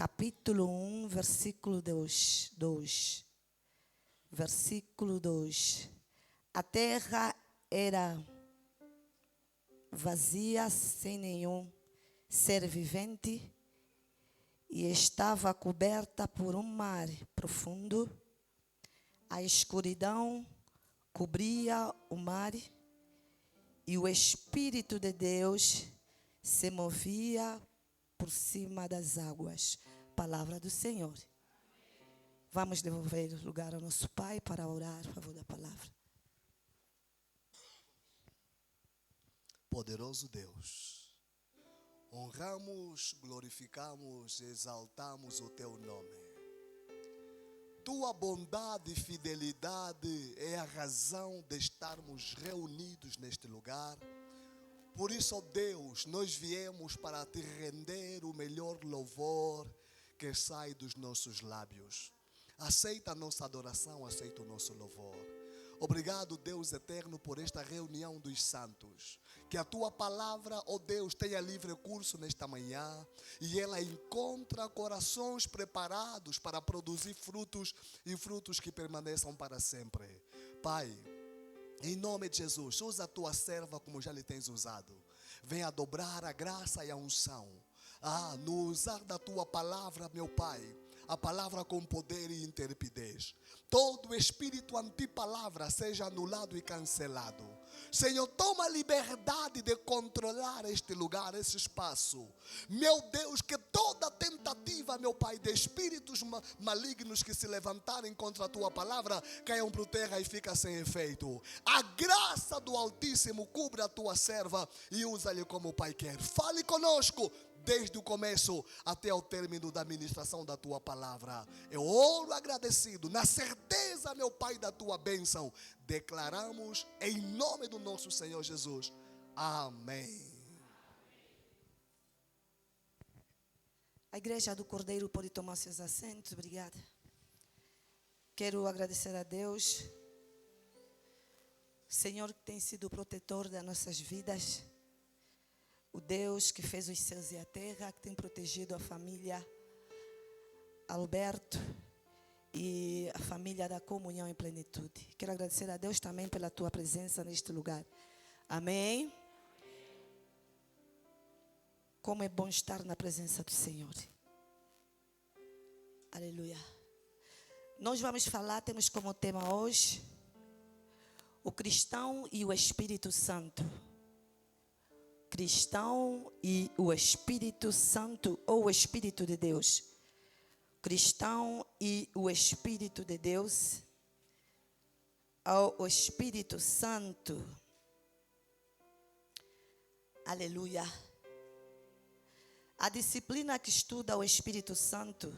capítulo 1, versículo 2. Versículo 2. A terra era vazia, sem nenhum ser vivente, e estava coberta por um mar profundo. A escuridão cobria o mar, e o Espírito de Deus se movia por cima das águas. Palavra do Senhor. Vamos devolver o lugar ao nosso Pai para orar a favor da palavra. Poderoso Deus, honramos, glorificamos, exaltamos o Teu nome. Tua bondade e fidelidade é a razão de estarmos reunidos neste lugar. Por isso, ó Deus, nós viemos para Te render o melhor louvor que sai dos nossos lábios. Aceita a nossa adoração, aceita o nosso louvor. Obrigado, Deus eterno, por esta reunião dos santos. Que a Tua palavra, ó Deus, tenha livre curso nesta manhã e ela encontra corações preparados para produzir frutos e frutos que permaneçam para sempre. Pai, em nome de Jesus, usa a Tua serva como já lhe tens usado. Venha dobrar a graça e a unção. No usar da Tua palavra, meu Pai, a palavra com poder e intrepidez. Todo espírito antipalavra seja anulado e cancelado. Senhor, toma a liberdade de controlar este lugar, esse espaço. Meu Deus, que toda tentativa, meu Pai, de espíritos malignos que se levantarem contra a Tua palavra, caiam por terra e fica sem efeito. A graça do Altíssimo cubra a Tua serva e usa-lhe como o Pai quer. Fale conosco desde o começo até o término da ministração da Tua palavra. Eu oro agradecido, na certeza, meu Pai, da Tua bênção. Declaramos em nome do nosso Senhor Jesus. Amém. A igreja do Cordeiro pode tomar seus assentos. Obrigada. Quero agradecer a Deus, Senhor, que tem sido o protetor das nossas vidas. O Deus que fez os céus e a terra, que tem protegido a família Alberto e a família da Comunhão em Plenitude. Quero agradecer a Deus também pela Tua presença neste lugar. Amém? Como é bom estar na presença do Senhor. Aleluia. Nós vamos falar, temos como tema hoje, o cristão e o Espírito Santo. Cristão e o Espírito Santo, ou o Espírito de Deus. Cristão e o Espírito de Deus, ou o Espírito Santo. Aleluia. A disciplina que estuda o Espírito Santo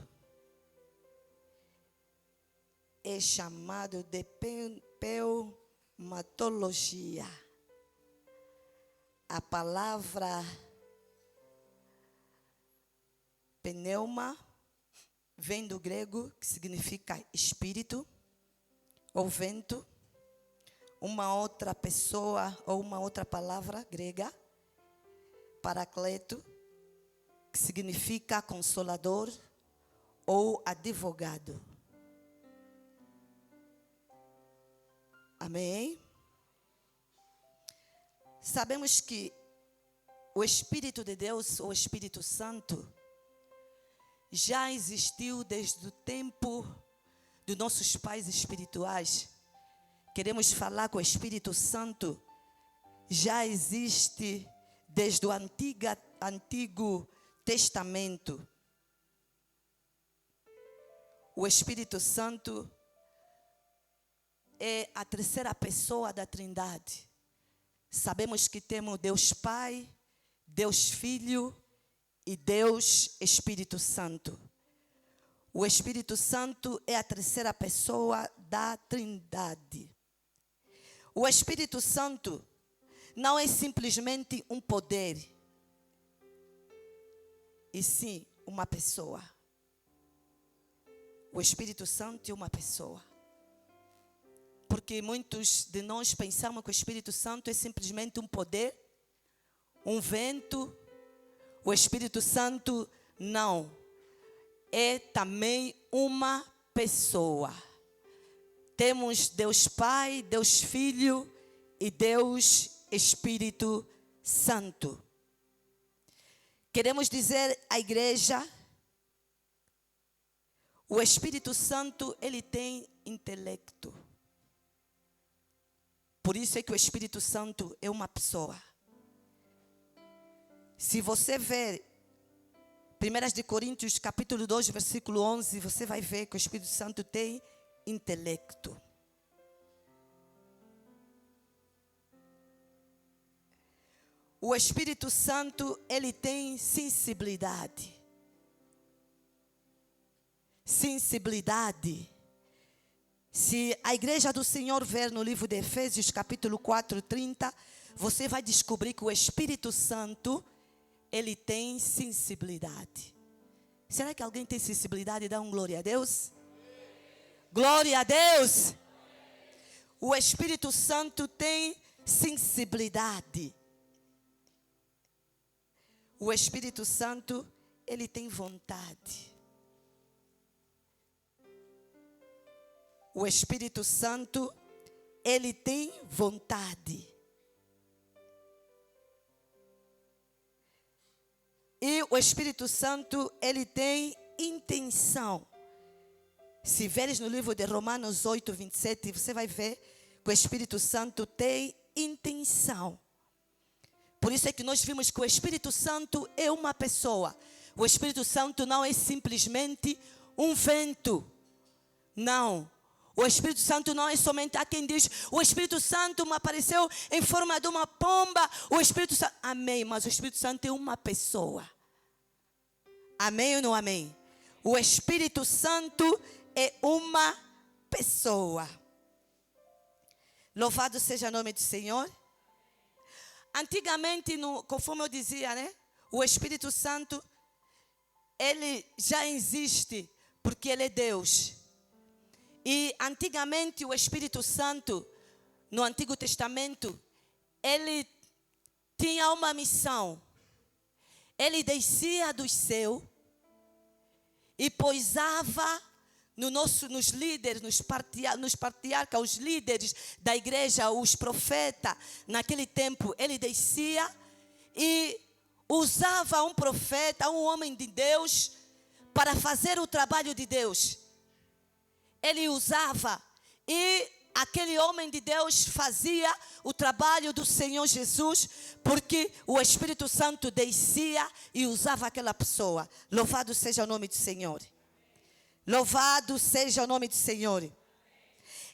é chamada de pneumatologia. A palavra pneuma vem do grego, que significa espírito ou vento. Uma outra pessoa ou uma outra palavra grega, paracleto, que significa consolador ou advogado. Amém? Sabemos que o Espírito de Deus, o Espírito Santo, já existiu desde o tempo dos nossos pais espirituais. Queremos falar que o Espírito Santo já existe desde o Antigo Testamento. O Espírito Santo é a terceira pessoa da Trindade. Sabemos que temos Deus Pai, Deus Filho e Deus Espírito Santo. O Espírito Santo é a terceira pessoa da Trindade. O Espírito Santo não é simplesmente um poder, e sim uma pessoa. O Espírito Santo é uma pessoa. Porque muitos de nós pensamos que o Espírito Santo é simplesmente um poder, um vento. O Espírito Santo não. é também uma pessoa. Temos Deus Pai, Deus Filho e Deus Espírito Santo. Queremos dizer à igreja, o Espírito Santo, ele tem intelecto. Por isso é que o Espírito Santo é uma pessoa. Se você ver 1 Coríntios capítulo 2, versículo 11, você vai ver que o Espírito Santo tem intelecto. O Espírito Santo, ele tem sensibilidade. Sensibilidade. Se a igreja do Senhor ver no livro de Efésios, capítulo 4, 30, você vai descobrir que o Espírito Santo, ele tem sensibilidade. Será que alguém tem sensibilidade? Dá um glória a Deus. Glória a Deus. O Espírito Santo tem sensibilidade. O Espírito Santo, ele tem vontade. O Espírito Santo, ele tem vontade. E o Espírito Santo, ele tem intenção. Se veres no livro de Romanos 8, 27, você vai ver que o Espírito Santo tem intenção. Por isso é que nós vimos que o Espírito Santo é uma pessoa. O Espírito Santo não é simplesmente um vento. Não. O Espírito Santo não é somente, há quem diz, o Espírito Santo me apareceu em forma de uma pomba. O Espírito Santo, amém, mas o Espírito Santo é uma pessoa. Amém ou não amém? O Espírito Santo é uma pessoa. Louvado seja o nome do Senhor. Antigamente, conforme eu dizia, né? O Espírito Santo, ele já existe porque ele é Deus. E antigamente o Espírito Santo, no Antigo Testamento, ele tinha uma missão. Ele descia do céu e pousava nos líderes, nos patriarcas, os líderes da igreja, os profetas. Naquele tempo, ele descia e usava um profeta, um homem de Deus, para fazer o trabalho de Deus. Ele usava e aquele homem de Deus fazia o trabalho do Senhor Jesus, porque o Espírito Santo descia e usava aquela pessoa. Louvado seja o nome do Senhor. Louvado seja o nome do Senhor.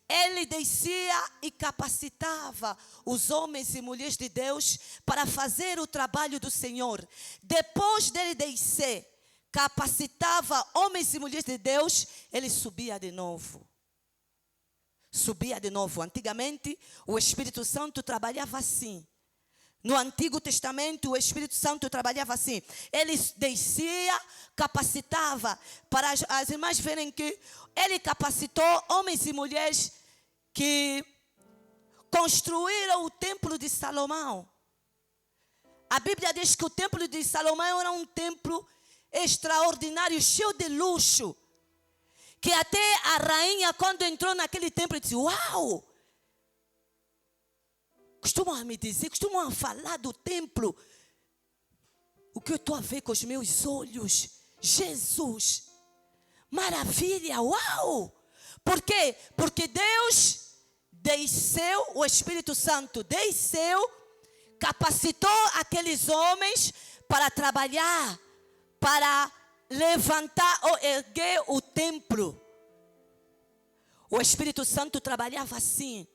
Ele descia e capacitava os homens e mulheres de Deus para fazer o trabalho do Senhor. Depois dele descer, capacitava homens e mulheres de Deus, ele subia de novo. Subia de novo. Antigamente, o Espírito Santo trabalhava assim. No Antigo Testamento, o Espírito Santo trabalhava assim. Ele descia, capacitava, para as irmãs verem que ele capacitou homens e mulheres que construíram o templo de Salomão. A Bíblia diz que o templo de Salomão era um templo extraordinário, cheio de luxo. Que até a rainha, quando entrou naquele templo, disse, uau! Costumam me dizer, costumam falar do templo. O que eu estou a ver com os meus olhos? Jesus! Maravilha, uau! Por quê? Porque Deus desceu, o Espírito Santo desceu, capacitou aqueles homens para trabalhar, para levantar ou erguer o templo. O Espírito Santo trabalhava assim.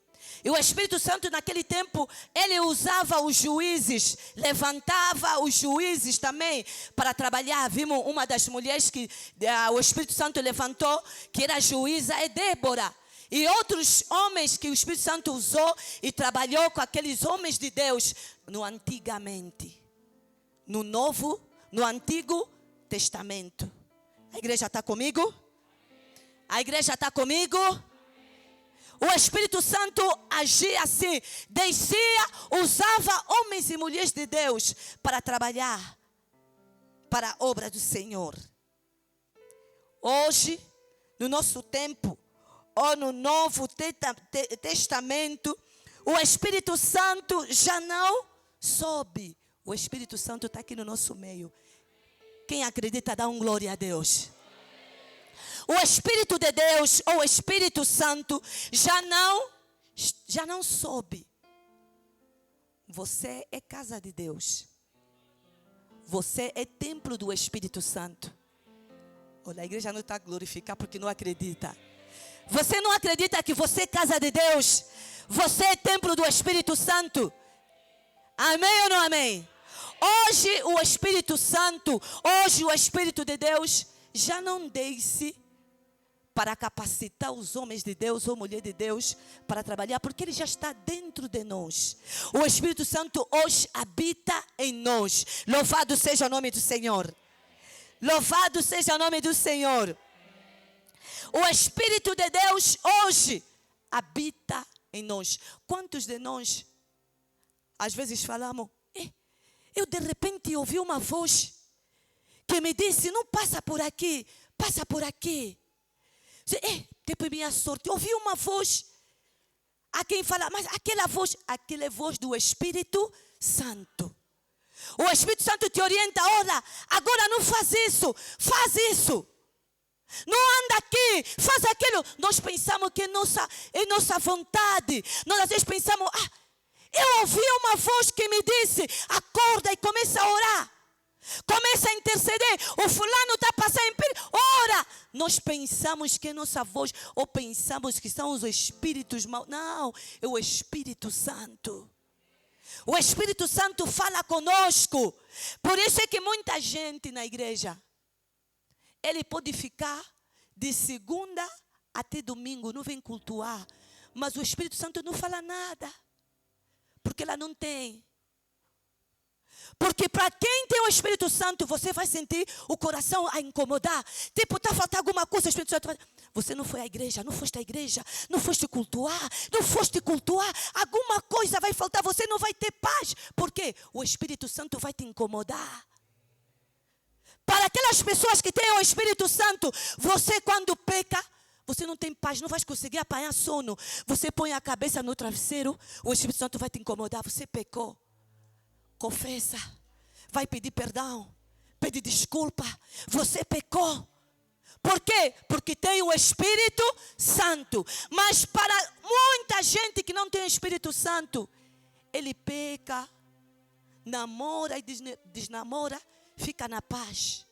E o Espírito Santo naquele tempo, ele usava os juízes, levantava os juízes também para trabalhar. Vimos uma das mulheres que o Espírito Santo levantou, que era juíza, é Débora. E outros homens que o Espírito Santo usou e trabalhou com aqueles homens de Deus antigamente. No Antigo Testamento. A igreja está comigo? A igreja está comigo? O Espírito Santo agia assim, descia, usava homens e mulheres de Deus para trabalhar para a obra do Senhor. Hoje, no nosso tempo, ou no Novo Testamento, o Espírito Santo já não sobe. O Espírito Santo está aqui no nosso meio. Quem acredita, dá um glória a Deus. O Espírito de Deus, ou o Espírito Santo, já não sobe. Você é casa de Deus. Você é templo do Espírito Santo. Olha, a igreja não está a glorificar porque não acredita. Você não acredita que você é casa de Deus? Você é templo do Espírito Santo? Amém ou não amém? Hoje o Espírito Santo, hoje o Espírito de Deus já não desce para capacitar os homens de Deus ou mulher de Deus para trabalhar, porque Ele já está dentro de nós. O Espírito Santo hoje habita em nós. Louvado seja o nome do Senhor. Louvado seja o nome do Senhor. O Espírito de Deus hoje habita em nós. Quantos de nós, às vezes falamos, eu de repente ouvi uma voz que me disse, não passa por aqui, passa por aqui. Tipo minha sorte, ouvi uma voz. Há quem fala, mas aquela é voz do Espírito Santo. O Espírito Santo te orienta, olha, agora não faz isso, faz isso. Não anda aqui, faz aquilo. Nós pensamos que é nossa vontade. Nós às vezes pensamos, eu ouvi uma voz que me disse, acorda e começa a orar. Começa a interceder. O fulano está passando em perigo. Ora! Nós pensamos que é nossa voz, ou pensamos que são os espíritos maus. Não, é o Espírito Santo. O Espírito Santo fala conosco. Por isso é que muita gente na igreja, ele pode ficar de segunda até domingo, não vem cultuar, mas o Espírito Santo não fala nada, porque ela não tem. Porque para quem tem o Espírito Santo, você vai sentir o coração a incomodar. Tipo, está faltando alguma coisa, o Espírito Santo vai... Você não foi à igreja, não foste à igreja, não foste cultuar, alguma coisa vai faltar, você não vai ter paz. Por quê? O Espírito Santo vai te incomodar. Para aquelas pessoas que têm o Espírito Santo, você quando peca, você não tem paz, não vai conseguir apanhar sono. Você põe a cabeça no travesseiro, o Espírito Santo vai te incomodar, você pecou. Confessa, vai pedir perdão, pede desculpa, você pecou. Por quê? Porque tem o Espírito Santo. Mas para muita gente que não tem o Espírito Santo, ele peca, namora e desnamora, fica na paz.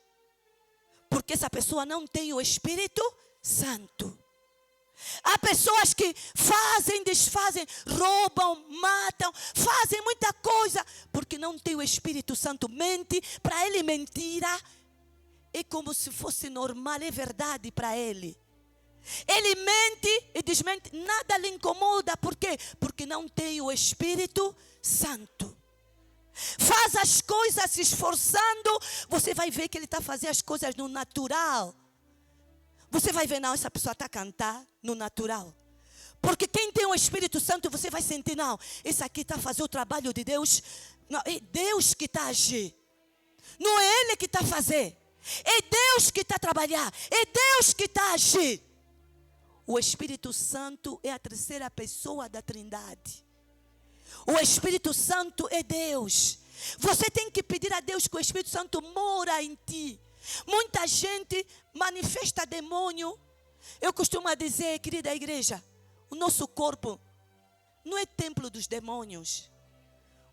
Porque essa pessoa não tem o Espírito Santo. Há pessoas que fazem, desfazem, roubam, matam, fazem muita coisa, porque não tem o Espírito Santo. Mente, para ele mentira é como se fosse normal, é verdade para ele. Ele mente e desmente, nada lhe incomoda. Por quê? Porque não tem o Espírito Santo. Faz as coisas se esforçando, você vai ver que ele está fazendo as coisas no natural. Você vai ver, não, essa pessoa está a cantar no natural. Porque quem tem o Espírito Santo, você vai sentir, não, esse aqui está a fazer o trabalho de Deus. Não, é Deus que está a agir. Não é ele que está a fazer. É Deus que está a trabalhar. É Deus que está a agir. O Espírito Santo é a terceira pessoa da Trindade. O Espírito Santo é Deus. Você tem que pedir a Deus que o Espírito Santo mora em ti. Muita gente manifesta demônio. Eu costumo dizer, querida igreja, o nosso corpo não é templo dos demônios.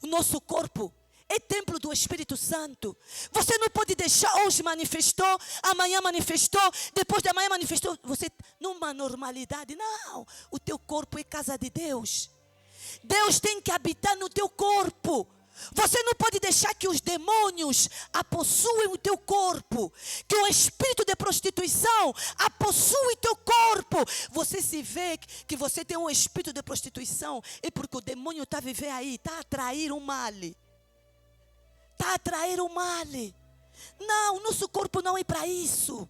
O nosso corpo é templo do Espírito Santo. Você não pode deixar, hoje manifestou, amanhã manifestou, depois de amanhã manifestou. Você numa normalidade. Não, o teu corpo é casa de Deus. Deus tem que habitar no teu corpo. Você não pode deixar que os demônios possuem o teu corpo. Que o espírito de prostituição possui o teu corpo. Você se vê que você tem um espírito de prostituição, é porque o demônio está a viver aí, está a atrair o mal. Está a atrair o mal. Não, nosso corpo não é para isso.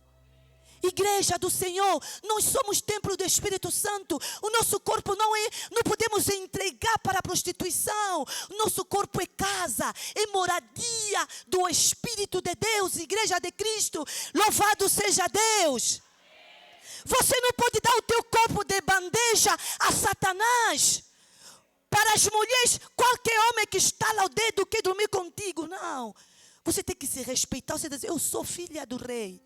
Igreja do Senhor, nós somos templo do Espírito Santo. O nosso corpo não podemos entregar para a prostituição. O nosso corpo é casa, é moradia do Espírito de Deus, Igreja de Cristo. Louvado seja Deus. Você não pode dar o teu corpo de bandeja a Satanás. Para as mulheres, qualquer homem que estala o dedo quer dormir contigo. Não. Você tem que se respeitar. Você diz, eu sou filha do rei.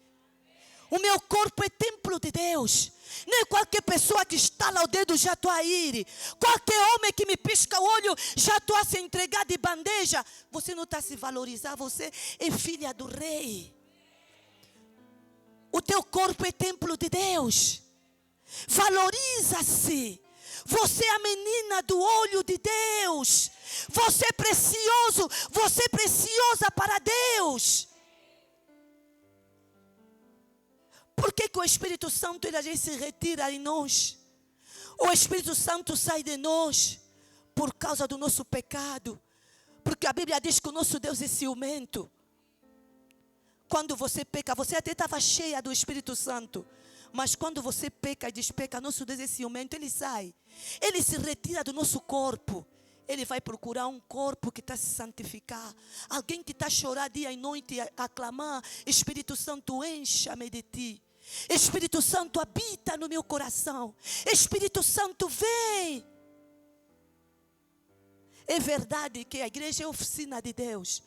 O meu corpo é templo de Deus. Nem qualquer pessoa que estala o dedo já estou a ir. Qualquer homem que me pisca o olho já estou a se entregar de bandeja. Você não está a se valorizar. Você é filha do rei. O teu corpo é templo de Deus. Valoriza-se. Você é a menina do olho de Deus. Você é precioso. Você é preciosa para Deus. Por que o Espírito Santo ele às vezes se retira em nós? O Espírito Santo sai de nós por causa do nosso pecado. Porque a Bíblia diz que o nosso Deus é ciumento. Quando você peca, você até estava cheia do Espírito Santo. Mas quando você peca e despeca, nosso Deus é ciumento, ele sai. Ele se retira do nosso corpo. Ele vai procurar um corpo que está a se santificar. Alguém que está a chorar dia e noite, a clamar, Espírito Santo, encha-me de ti. Espírito Santo, habita no meu coração. Espírito Santo, vem. É verdade que a igreja é a oficina de Deus.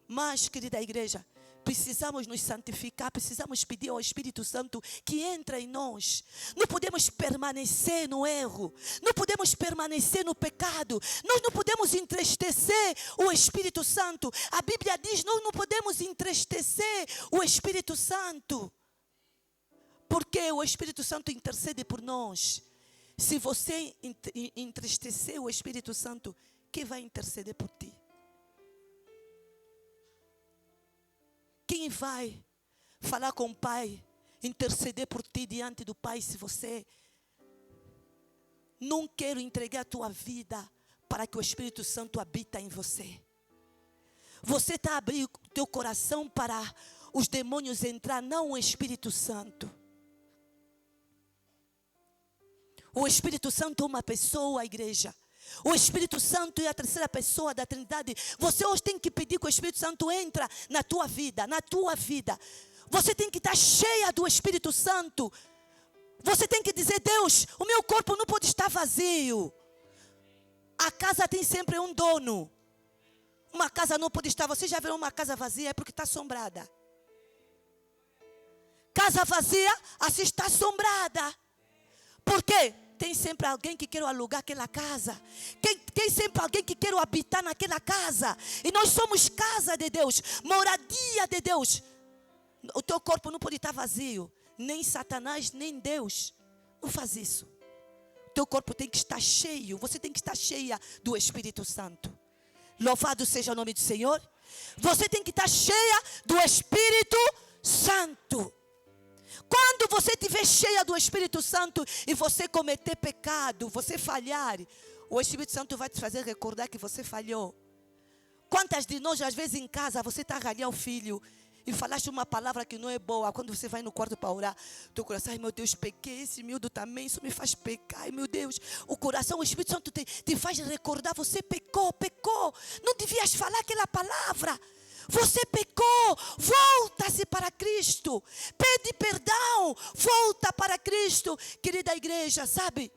Mas, querida igreja, precisamos nos santificar, precisamos pedir ao Espírito Santo que entre em nós. Não podemos permanecer no erro, não podemos permanecer no pecado, nós não podemos entristecer o Espírito Santo. A Bíblia diz, nós não podemos entristecer o Espírito Santo. Porque o Espírito Santo intercede por nós. Se você entristecer o Espírito Santo, quem vai interceder por ti? Quem vai falar com o Pai, interceder por ti diante do Pai, se você não quer entregar a tua vida para que o Espírito Santo habita em você? Você está abrindo o teu coração para os demônios entrar, não o Espírito Santo. O Espírito Santo é uma pessoa, a igreja. O Espírito Santo é a terceira pessoa da Trindade. Você hoje tem que pedir que o Espírito Santo entre na tua vida, na tua vida. Você tem que estar cheia do Espírito Santo. Você tem que dizer, Deus, o meu corpo não pode estar vazio. A casa tem sempre um dono. Uma casa não pode estar, você já viu uma casa vazia? É porque está assombrada. Casa vazia, assim está assombrada. Por quê? Tem sempre alguém que quer alugar aquela casa. Tem sempre alguém que quer habitar naquela casa. E nós somos casa de Deus, moradia de Deus. O teu corpo não pode estar vazio. Nem Satanás, nem Deus. Não faz isso. O teu corpo tem que estar cheio. Você tem que estar cheia do Espírito Santo. Louvado seja o nome do Senhor. Você tem que estar cheia do Espírito Santo. Quando você estiver cheia do Espírito Santo e você cometer pecado, você falhar, o Espírito Santo vai te fazer recordar que você falhou. Quantas de nós, às vezes em casa, você está a ralhar o filho e falaste uma palavra que não é boa. Quando você vai no quarto para orar, teu coração, ai meu Deus, pequei, esse miúdo também, isso me faz pecar. Ai meu Deus, o coração, o Espírito Santo te faz recordar, você pecou. Não devias falar aquela palavra. Você pecou, volta-se para Cristo, pede perdão, volta para Cristo. Querida igreja, sabe,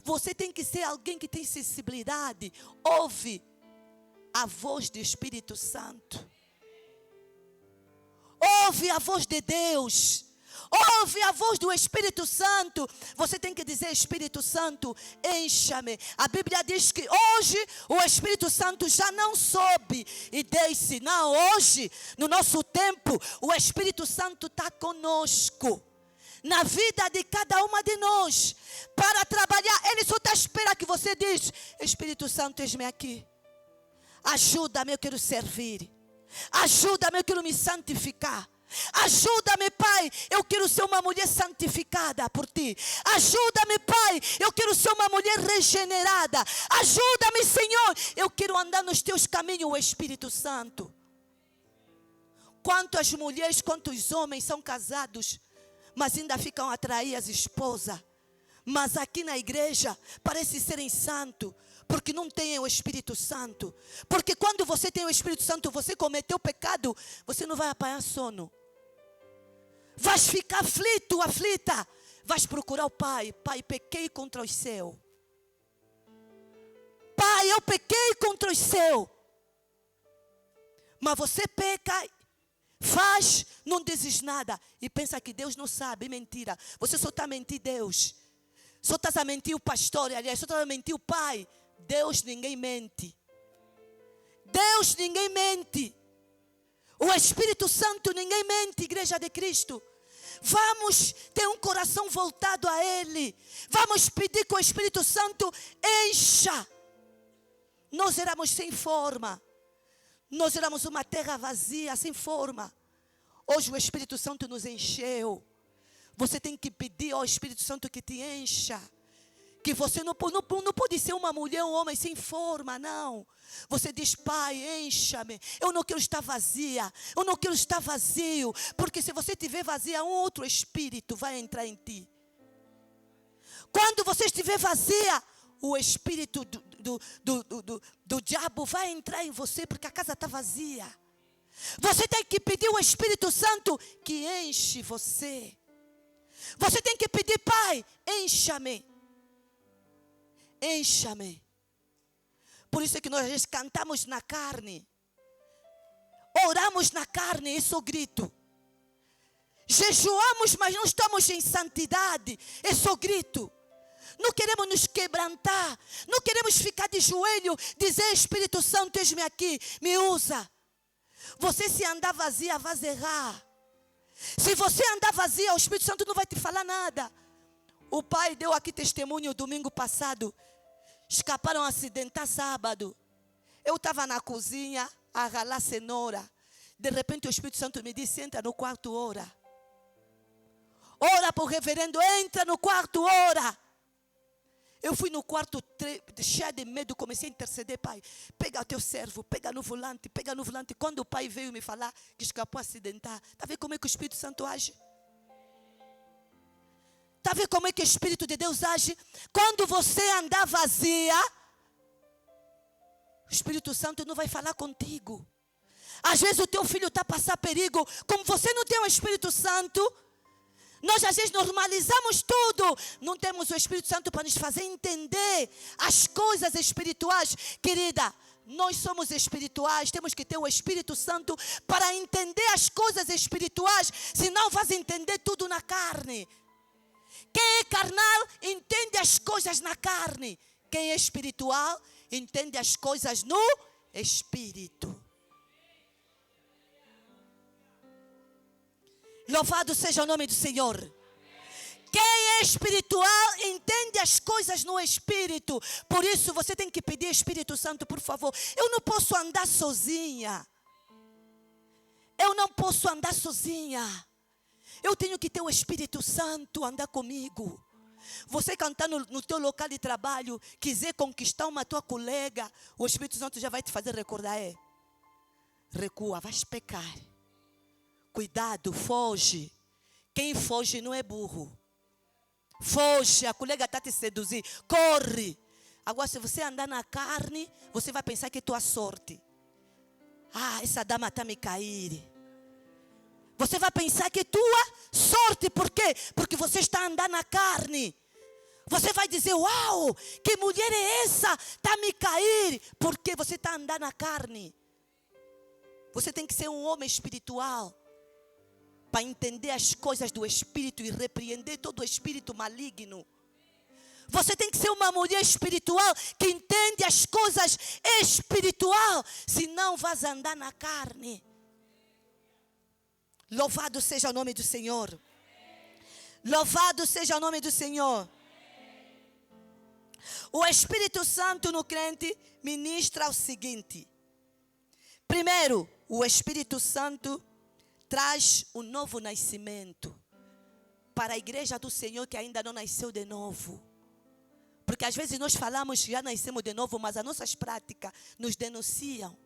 você tem que ser alguém que tem sensibilidade, ouve a voz do Espírito Santo, ouve a voz de Deus, ouve a voz do Espírito Santo. Você tem que dizer, Espírito Santo, encha-me. A Bíblia diz que hoje o Espírito Santo já não sobe e desce. Não, hoje, no nosso tempo, o Espírito Santo está conosco. Na vida de cada uma de nós. Para trabalhar, Ele só está à espera que você diz, Espírito Santo, eis-me aqui. Ajuda-me, eu quero servir. Ajuda-me, eu quero me santificar. Ajuda-me, Pai, eu quero ser uma mulher santificada por Ti. Ajuda-me, Pai, eu quero ser uma mulher regenerada. Ajuda-me, Senhor, eu quero andar nos Teus caminhos, o Espírito Santo. Quantas mulheres, quantos homens são casados, mas ainda ficam a trair as esposas. Mas aqui na igreja parece serem santos, porque não têm o Espírito Santo. Porque quando você tem o Espírito Santo, você cometeu pecado, você não vai apanhar sono. Vais ficar aflito, aflita. Vais procurar o Pai. Pai, pequei contra o céu. Pai, eu pequei contra o céu. Mas você peca, faz, não dizes nada. E pensa que Deus não sabe, mentira. Você só está a mentir Deus. Só estás a mentir o pastor, aliás, só estás a mentir o pai. Deus ninguém mente. Deus ninguém mente. O Espírito Santo ninguém mente, Igreja de Cristo. Vamos ter um coração voltado a Ele. Vamos pedir que o Espírito Santo encha. Nós éramos sem forma. Nós éramos uma terra vazia, sem forma. Hoje o Espírito Santo nos encheu. Você tem que pedir ao Espírito Santo que te encha. Que você não pode ser uma mulher, um homem sem forma, não. Você diz, Pai, encha-me. Eu não quero estar vazia. Eu não quero estar vazio. Porque se você estiver vazia, um outro Espírito vai entrar em ti. Quando você estiver vazia, o Espírito do diabo vai entrar em você, porque a casa está vazia. Você tem que pedir ao Espírito Santo que enche você. Você tem que pedir, Pai, encha-me. Encha-me. Por isso é que nós às vezes cantamos na carne. Oramos na carne, esse é o grito. Jejuamos, mas não estamos em santidade, esse é o grito. Não queremos nos quebrantar. Não queremos ficar de joelho, dizer, Espírito Santo, eis-me aqui, me usa. Você se andar vazia, vai errar. Se você andar vazia, o Espírito Santo não vai te falar nada. O pai deu aqui testemunho domingo passado. Escaparam a acidentar sábado. Eu estava na cozinha a ralar cenoura. De repente o Espírito Santo me disse, entra no quarto, ora. Ora para o reverendo, entra no quarto, ora. Eu fui no quarto cheio de medo, comecei a interceder, Pai. Pega o teu servo, pega no volante, pega no volante. Quando o pai veio me falar que escapou a acidentar, está a ver como é que o Espírito Santo age? Está a ver como é que o Espírito de Deus age? Quando você andar vazia, o Espírito Santo não vai falar contigo. Às vezes o teu filho está a passar perigo. Como você não tem o Espírito Santo, nós às vezes normalizamos tudo. Não temos o Espírito Santo para nos fazer entender as coisas espirituais. Querida, nós somos espirituais. Temos que ter o Espírito Santo para entender as coisas espirituais. Senão vais entender tudo na carne. Quem é carnal entende as coisas na carne. Quem é espiritual entende as coisas no Espírito. Louvado seja o nome do Senhor. Quem é espiritual entende as coisas no Espírito. Por isso você tem que pedir, Espírito Santo, por favor. Eu não posso andar sozinha. Eu não posso andar sozinha. Eu tenho que ter o Espírito Santo andar comigo. Você cantar no teu local de trabalho, quiser conquistar uma tua colega, o Espírito Santo já vai te fazer recordar. Recua, vais pecar. Cuidado, foge. Quem foge não é burro. Foge, a colega está te seduzindo. Corre. Agora, se você andar na carne, você vai pensar que é tua sorte. Essa dama está me cair. Você vai pensar que é tua sorte. Por quê? Porque você está andando na carne. Você vai dizer, uau, que mulher é essa? Está me cair. Porque você está andando na carne. Você tem que ser um homem espiritual. Para entender as coisas do Espírito e repreender todo o espírito maligno. Você tem que ser uma mulher espiritual que entende as coisas espiritual. Senão vais andar na carne. Louvado seja o nome do Senhor. Louvado seja o nome do Senhor. O Espírito Santo no crente ministra o seguinte. Primeiro, o Espírito Santo traz um novo nascimento para a igreja do Senhor que ainda não nasceu de novo. Porque às vezes nós falamos que já nascemos de novo, mas as nossas práticas nos denunciam.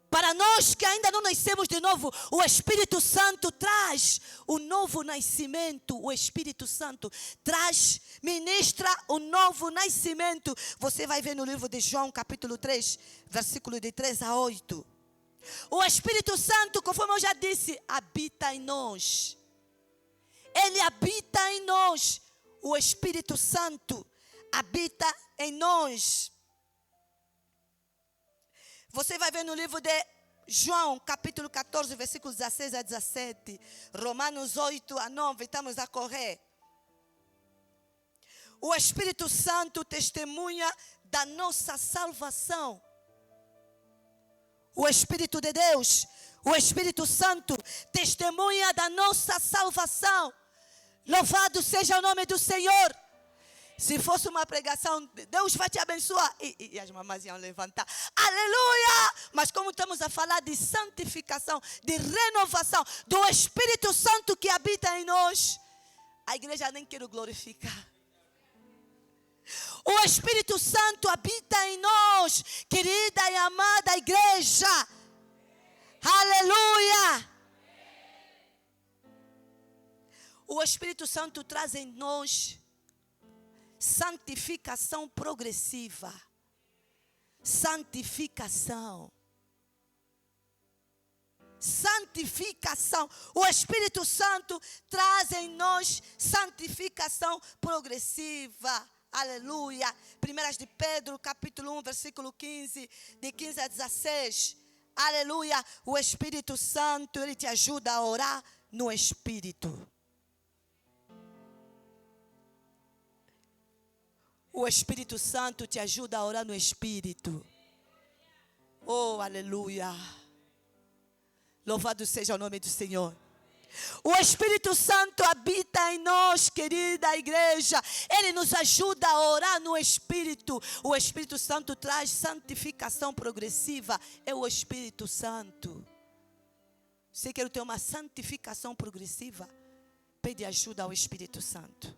Para nós que ainda não nascemos de novo, o Espírito Santo traz o novo nascimento. O Espírito Santo traz, ministra o novo nascimento. Você vai ver no livro de João, capítulo 3, versículo de 3 a 8. O Espírito Santo, conforme eu já disse, habita em nós. Ele habita em nós. O Espírito Santo habita em nós. Você vai ver no livro de João, capítulo 14, versículos 16 a 17. Romanos 8 a 9, estamos a correr. O Espírito Santo testemunha da nossa salvação. O Espírito de Deus, o Espírito Santo testemunha da nossa salvação. Louvado seja o nome do Senhor. Se fosse uma pregação, Deus vai te abençoar. E as mamães iam levantar. Aleluia! Mas como estamos a falar de santificação, de renovação, do Espírito Santo que habita em nós, a igreja nem quer glorificar. O Espírito Santo habita em nós, querida e amada igreja. Aleluia! O Espírito Santo traz em nós santificação progressiva. Santificação. Santificação. O Espírito Santo traz em nós santificação progressiva. Aleluia. 1 de Pedro, capítulo 1, versículo 15, de 15 a 16. Aleluia. O Espírito Santo, ele te ajuda a orar no Espírito. O Espírito Santo te ajuda a orar no Espírito. Oh, aleluia. Louvado seja o nome do Senhor. O Espírito Santo habita em nós, querida igreja. Ele nos ajuda a orar no Espírito. O Espírito Santo traz santificação progressiva. É o Espírito Santo. Você quer ter uma santificação progressiva? Pede ajuda ao Espírito Santo.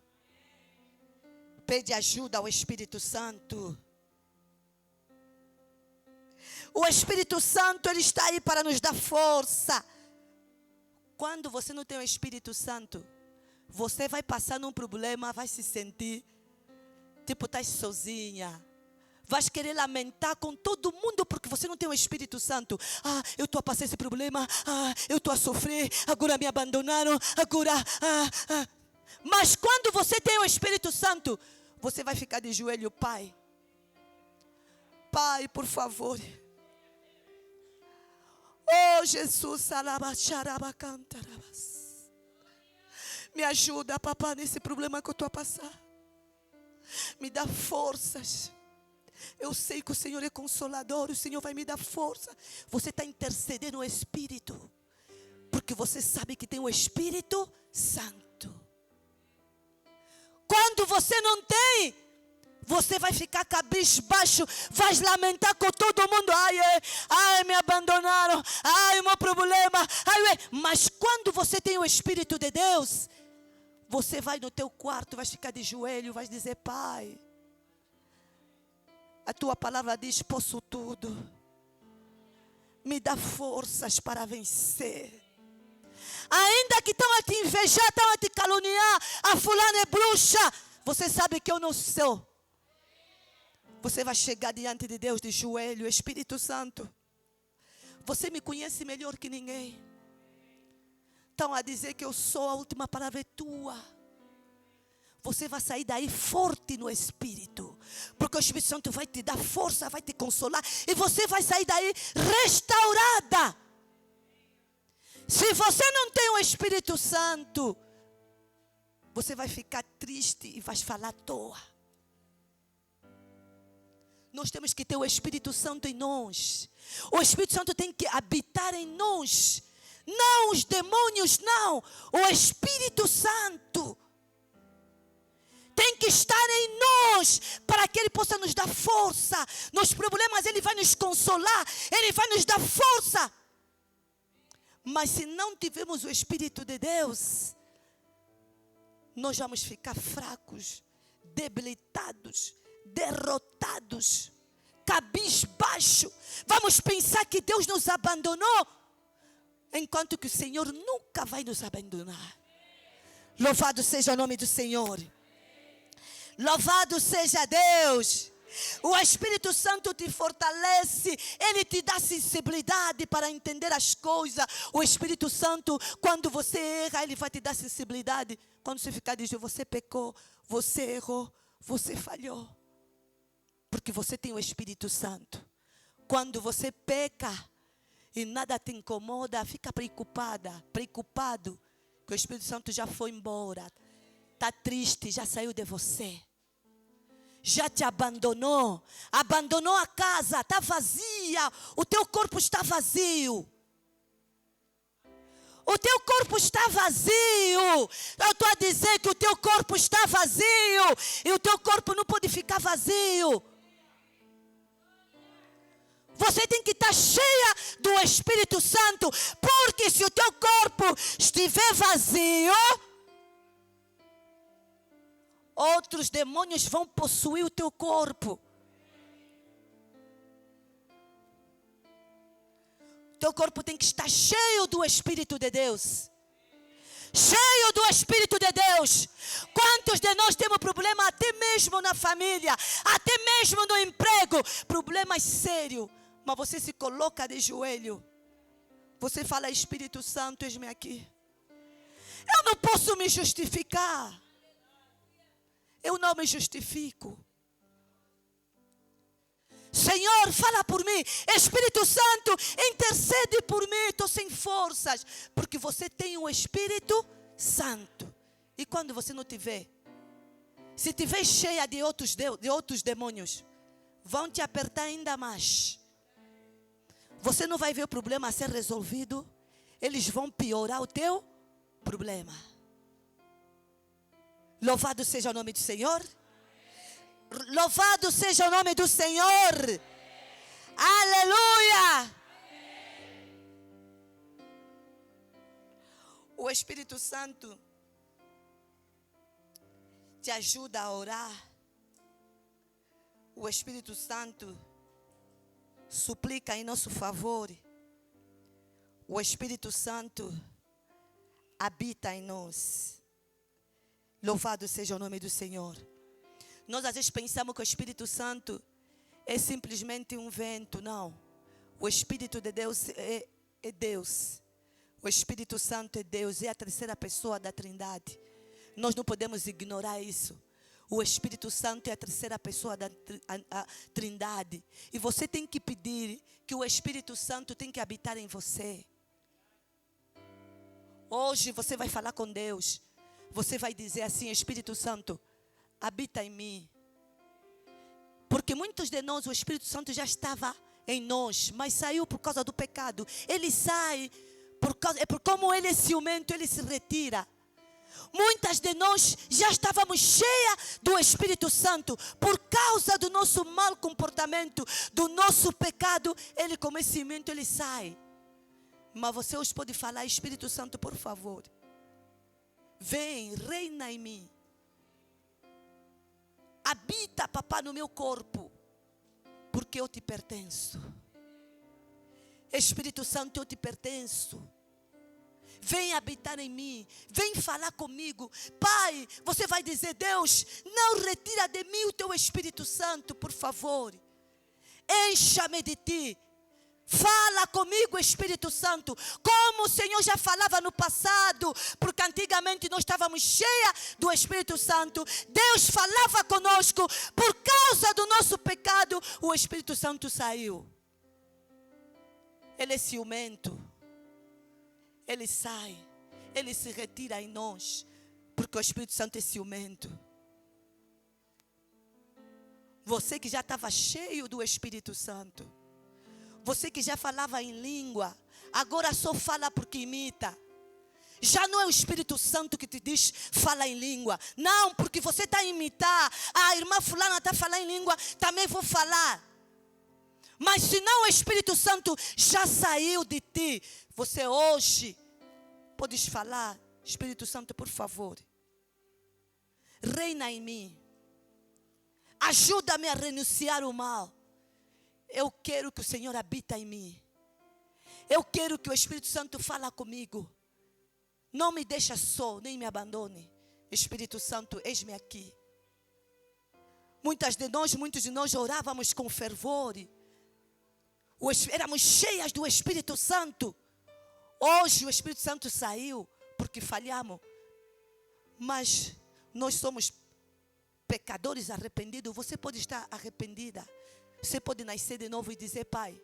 Pede ajuda ao Espírito Santo. O Espírito Santo, ele está aí para nos dar força. Quando você não tem o Espírito Santo, você vai passar num problema, vai se sentir tipo, estás sozinha. Vais querer lamentar com todo mundo porque você não tem o Espírito Santo. Ah, eu estou a passar esse problema. Ah, eu estou a sofrer. Agora me abandonaram. Agora... Mas quando você tem o Espírito Santo, você vai ficar de joelho, Pai. Pai, por favor. Oh, Jesus. Me ajuda, papai, nesse problema que eu estou a passar. Me dá forças. Eu sei que o Senhor é consolador. O Senhor vai me dar força. Você está intercedendo no Espírito. Porque você sabe que tem o Espírito Santo. Quando você não tem, você vai ficar cabisbaixo, vai lamentar com todo mundo. Ai, me abandonaram. Ai, o meu problema. Mas quando você tem o Espírito de Deus, você vai no teu quarto, vai ficar de joelho, vai dizer, Pai, a tua palavra diz, posso tudo. Me dá forças para vencer. Ainda que estão a te invejar, estão a te caluniar, a fulana é bruxa, você sabe que eu não sou. Você vai chegar diante de Deus de joelho, Espírito Santo. Você me conhece melhor que ninguém. Estão a dizer que eu sou, a última palavra é tua. Você vai sair daí forte no Espírito. Porque o Espírito Santo vai te dar força, vai te consolar. E você vai sair daí restaurada. Se você não tem o Espírito Santo, você vai ficar triste e vai falar à toa. Nós temos que ter o Espírito Santo em nós. O Espírito Santo tem que habitar em nós. Não os demônios, não. O Espírito Santo tem que estar em nós, para que Ele possa nos dar força. Nos problemas Ele vai nos consolar, Ele vai nos dar força. Mas se não tivermos o Espírito de Deus, nós vamos ficar fracos, debilitados, derrotados, cabisbaixo, vamos pensar que Deus nos abandonou, enquanto que o Senhor nunca vai nos abandonar. Louvado seja o nome do Senhor. Louvado seja Deus. O Espírito Santo te fortalece, Ele te dá sensibilidade para entender as coisas. O Espírito Santo, quando você erra, Ele vai te dar sensibilidade. Quando você ficar dizendo, você pecou, você errou, você falhou. Porque você tem o Espírito Santo. Quando você peca e nada te incomoda, fica preocupado, que o Espírito Santo já foi embora. Está triste, já saiu de você. Já te abandonou a casa, está vazia, o teu corpo está vazio. O teu corpo está vazio. Eu estou a dizer que o teu corpo está vazio. E o teu corpo não pode ficar vazio. Você tem que estar cheia do Espírito Santo. Porque se o teu corpo estiver vazio, outros demônios vão possuir o teu corpo. Teu corpo tem que estar cheio do Espírito de Deus. Cheio do Espírito de Deus. Quantos de nós temos problema até mesmo na família, até mesmo no emprego, problemas sérios, mas você se coloca de joelho, você fala, Espírito Santo, eis-me aqui. Eu não posso me justificar. Eu não me justifico. Senhor, fala por mim. Espírito Santo, intercede por mim. Estou sem forças. Porque você tem o Espírito Santo. E quando você não tiver, se tiver cheia de outros demônios, vão te apertar ainda mais. Você não vai ver o problema a ser resolvido. Eles vão piorar o teu problema. Louvado seja o nome do Senhor. Louvado seja o nome do Senhor. Aleluia. O Espírito Santo te ajuda a orar. O Espírito Santo suplica em nosso favor. O Espírito Santo habita em nós. Louvado seja o nome do Senhor. Nós às vezes pensamos que o Espírito Santo é simplesmente um vento. Não. O Espírito de Deus é Deus. O Espírito Santo é Deus. É a terceira pessoa da Trindade. Nós não podemos ignorar isso. O Espírito Santo é a terceira pessoa da Trindade. E você tem que pedir que o Espírito Santo tem que habitar em você. Hoje você vai falar com Deus. Você vai dizer assim, Espírito Santo, habita em mim. Porque muitos de nós, o Espírito Santo já estava em nós, mas saiu por causa do pecado. Ele sai, por como ele é ciumento, ele se retira. Muitas de nós já estávamos cheias do Espírito Santo. Por causa do nosso mau comportamento, do nosso pecado, ele como é ciumento, ele sai. Mas você hoje pode falar, Espírito Santo, por favor, vem, reina em mim. Habita, papá, no meu corpo, porque eu te pertenço. Espírito Santo, eu te pertenço. Vem habitar em mim, vem falar comigo. Pai, você vai dizer, Deus, não retira de mim o teu Espírito Santo, por favor. Encha-me de ti. Fala comigo, Espírito Santo, como o Senhor já falava no passado, porque antigamente nós estávamos cheios do Espírito Santo. Deus falava conosco, por causa do nosso pecado, o Espírito Santo saiu. Ele é ciumento, ele sai, ele se retira em nós, porque o Espírito Santo é ciumento. Você que já estava cheio do Espírito Santo, você que já falava em língua, agora só fala porque imita. Já não é o Espírito Santo que te diz, fala em língua. Não, porque você está a imitar. A irmã fulana está a falar em língua, também vou falar. Mas se não o Espírito Santo já saiu de ti, você hoje podes falar, Espírito Santo, por favor, reina em mim. Ajuda-me a renunciar o mal. Eu quero que o Senhor habita em mim. Eu quero que o Espírito Santo fale comigo. Não me deixa só, nem me abandone. Espírito Santo, eis-me aqui. Muitos de nós orávamos com fervor. Éramos cheias do Espírito Santo. Hoje o Espírito Santo saiu porque falhamos. Mas nós somos pecadores arrependidos. Você pode estar arrependida. Você pode nascer de novo e dizer: Pai,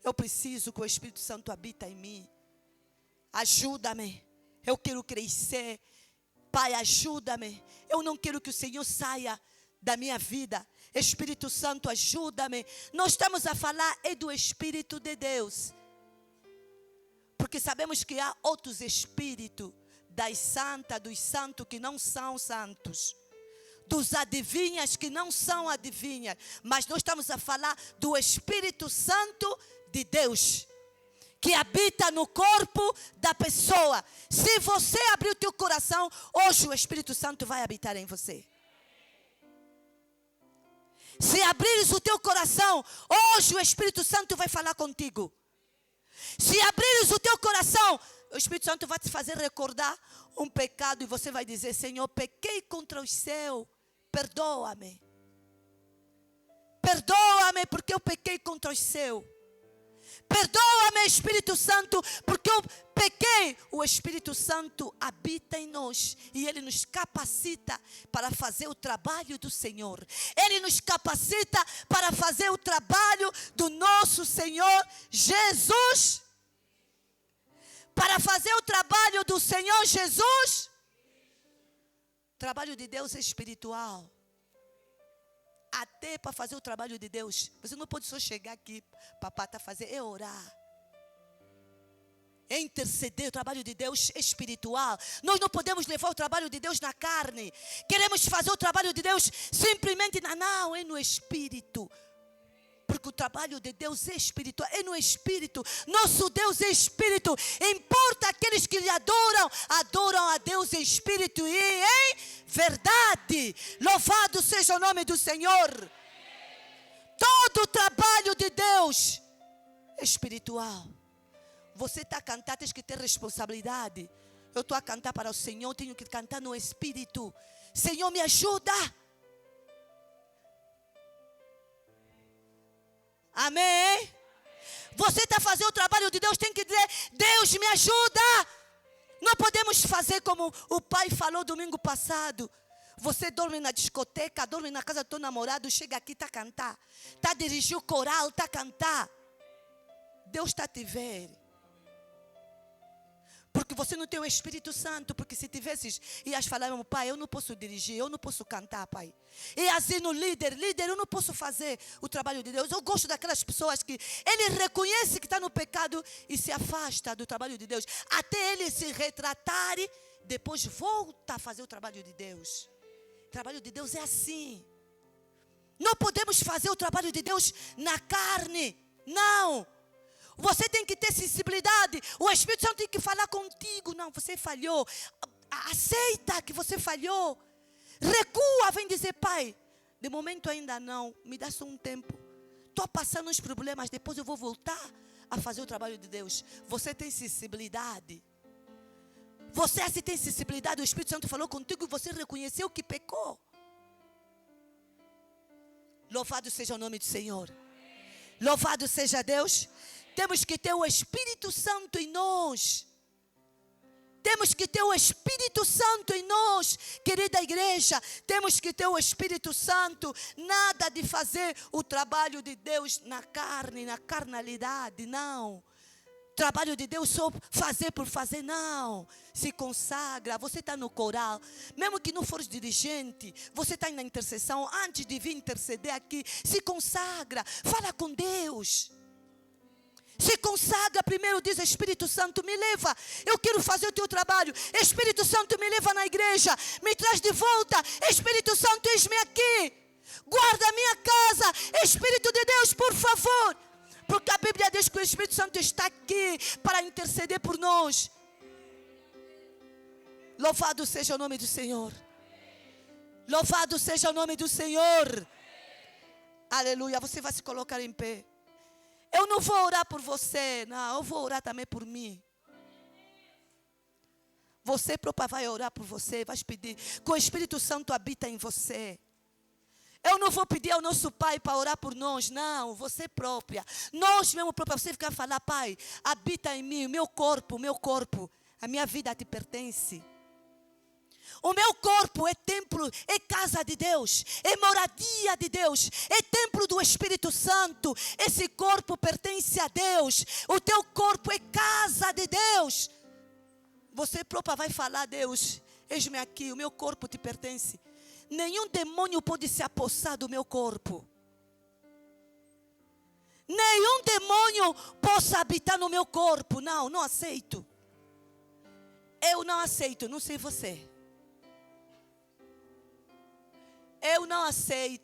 eu preciso que o Espírito Santo habita em mim. Ajuda-me. Eu quero crescer. Pai, ajuda-me. Eu não quero que o Senhor saia da minha vida. Espírito Santo, ajuda-me. Nós estamos a falar do Espírito de Deus. Porque sabemos que há outros espíritos das santas, dos santos que não são santos. Dos adivinhas que não são adivinhas. Mas nós estamos a falar do Espírito Santo de Deus, que habita no corpo da pessoa. Se você abrir o teu coração, hoje o Espírito Santo vai habitar em você. Se abrires o teu coração, hoje o Espírito Santo vai falar contigo. Se abrires o teu coração, o Espírito Santo vai te fazer recordar um pecado e você vai dizer: Senhor, pequei contra o céu, perdoa-me. Perdoa-me porque eu pequei contra o céu. Perdoa-me, Espírito Santo, porque eu pequei. O Espírito Santo habita em nós e Ele nos capacita para fazer o trabalho do Senhor. Ele nos capacita para fazer o trabalho do nosso Senhor Jesus. Para fazer o trabalho do Senhor Jesus. O trabalho de Deus é espiritual. Até para fazer o trabalho de Deus, você não pode só chegar aqui, papá está fazendo, é orar. É interceder. O trabalho de Deus é espiritual. Nós não podemos levar o trabalho de Deus na carne. Queremos fazer o trabalho de Deus simplesmente não, é no Espírito. Porque o trabalho de Deus é espiritual, é no Espírito. Nosso Deus é Espírito. Importa aqueles que lhe adoram, adoram a Deus em Espírito e em verdade. Louvado seja o nome do Senhor. Todo o trabalho de Deus é espiritual. Você está a cantar, tem que ter responsabilidade. Eu estou a cantar para o Senhor, tenho que cantar no Espírito. Senhor, me ajuda. Amém? Você está fazendo o trabalho de Deus, tem que dizer: Deus, me ajuda. Não podemos fazer como o pai falou domingo passado. Você dorme na discoteca, dorme na casa do teu namorado, chega aqui, está a cantar. Está a dirigir o coral, está a cantar. Deus está a te ver. Porque você não tem o Espírito Santo. Porque se tivesses, ias falar: meu pai, eu não posso dirigir, eu não posso cantar, pai. E assim no líder, eu não posso fazer o trabalho de Deus. Eu gosto daquelas pessoas que ele reconhece que está no pecado e se afasta do trabalho de Deus. Até ele se retratar e depois volta a fazer o trabalho de Deus. O trabalho de Deus é assim. Não podemos fazer o trabalho de Deus na carne. Não. Você tem que ter sensibilidade. O Espírito Santo tem que falar contigo. Não, você falhou. Aceita que você falhou. Recua, vem dizer: pai, de momento ainda não. Me dá só um tempo. Estou passando uns problemas. Depois eu vou voltar a fazer o trabalho de Deus. Você tem sensibilidade. Você assim tem sensibilidade. O Espírito Santo falou contigo e você reconheceu que pecou. Louvado seja o nome do Senhor. Louvado seja Deus. Temos que ter o Espírito Santo em nós. Temos que ter o Espírito Santo em nós, querida igreja. Temos que ter o Espírito Santo. Nada de fazer o trabalho de Deus na carne, na carnalidade, não. Trabalho de Deus só fazer por fazer, não. Se consagra, você está no coral. Mesmo que não fores dirigente, você está na intercessão. Antes de vir interceder aqui, se consagra, fala com Deus. Se consagra primeiro, diz: Espírito Santo, me leva. Eu quero fazer o teu trabalho. Espírito Santo, me leva na igreja. Me traz de volta. Espírito Santo, eis-me aqui. Guarda a minha casa. Espírito de Deus, por favor. Porque a Bíblia diz que o Espírito Santo está aqui para interceder por nós. Louvado seja o nome do Senhor. Louvado seja o nome do Senhor. Aleluia. Você vai se colocar em pé. Eu não vou orar por você, não, eu vou orar também por mim. Você própria vai orar por você, vai pedir que o Espírito Santo habita em você. Eu não vou pedir ao nosso Pai para orar por nós, não, você própria. Nós mesmo própria, você ficar a falar, Pai, habita em mim, meu corpo, a minha vida te pertence. O meu corpo é templo, é casa de Deus, é moradia de Deus, é templo do Espírito Santo. Esse corpo pertence a Deus, o teu corpo é casa de Deus. Você própria vai falar, Deus, eis-me aqui, o meu corpo te pertence. Nenhum demônio pode se apossar do meu corpo. Nenhum demônio possa habitar no meu corpo. Não, não aceito. Eu não aceito, não sei você. Eu não aceito.